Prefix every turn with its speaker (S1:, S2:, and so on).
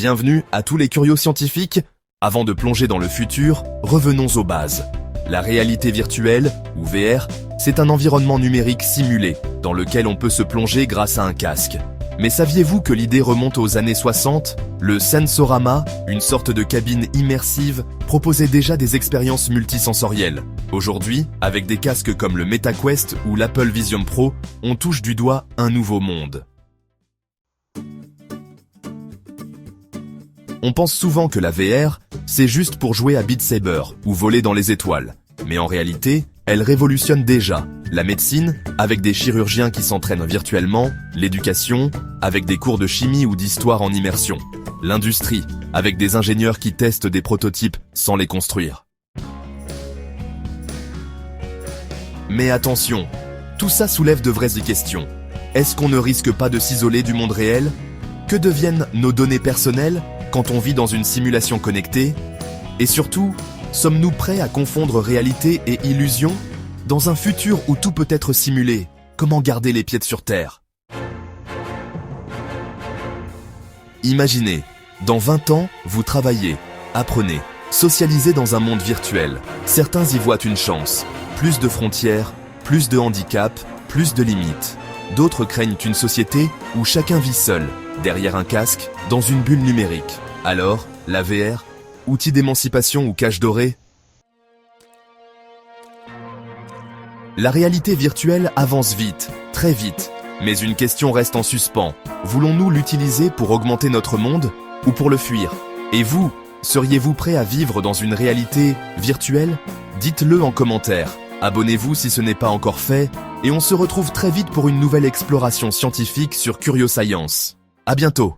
S1: Bienvenue à tous les curieux scientifiques. Avant de plonger dans le futur, revenons aux bases. La réalité virtuelle, ou VR, c'est un environnement numérique simulé, dans lequel on peut se plonger grâce à un casque. Mais saviez-vous que l'idée remonte aux années 60 ? Le Sensorama, une sorte de cabine immersive, proposait déjà des expériences multisensorielles. Aujourd'hui, avec des casques comme le MetaQuest ou l'Apple Vision Pro, on touche du doigt un nouveau monde. On pense souvent que la VR, c'est juste pour jouer à Beat Saber ou voler dans les étoiles. Mais en réalité, elle révolutionne déjà la médecine, avec des chirurgiens qui s'entraînent virtuellement, l'éducation, avec des cours de chimie ou d'histoire en immersion, l'industrie, avec des ingénieurs qui testent des prototypes sans les construire. Mais attention, tout ça soulève de vraies questions. Est-ce qu'on ne risque pas de s'isoler du monde réel ? Que deviennent nos données personnelles quand on vit dans une simulation connectée? Et surtout, sommes-nous prêts à confondre réalité et illusion? Dans un futur où tout peut être simulé, comment garder les pieds sur terre? Imaginez, dans 20 ans, vous travaillez, apprenez, socialisez dans un monde virtuel. Certains y voient une chance, plus de frontières, plus de handicaps, plus de limites. D'autres craignent une société où chacun vit seul, derrière un casque, dans une bulle numérique. Alors, la VR, outil d'émancipation ou cache dorée? La réalité virtuelle avance vite, très vite, mais une question reste en suspens. Voulons-nous l'utiliser pour augmenter notre monde ou pour le fuir? Et vous, seriez-vous prêt à vivre dans une réalité virtuelle? Dites-le en commentaire. Abonnez-vous si ce n'est pas encore fait, et on se retrouve très vite pour une nouvelle exploration scientifique sur Curioscience. À bientôt!